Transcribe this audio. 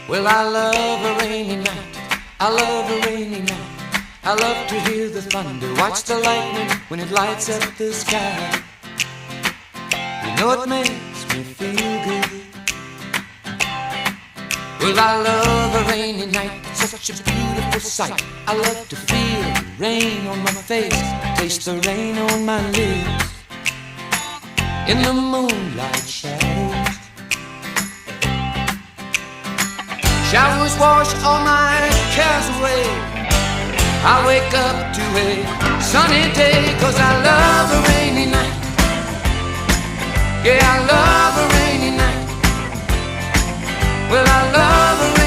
Well, I love a rainy night. I love a rainy night. I love to hear the thunder, watch the lightning when it lights up the sky. You know it makes me feel good. Well, I love a rainy night, such a beautiful sight. I love to feel the rain on my face, taste the rain on my lips. In the moonlight shadows, showers wash all my cares away. I wake up to a sunny day, 'cause I love a rainy night. Yeah, I love a rainy night. Well, I love a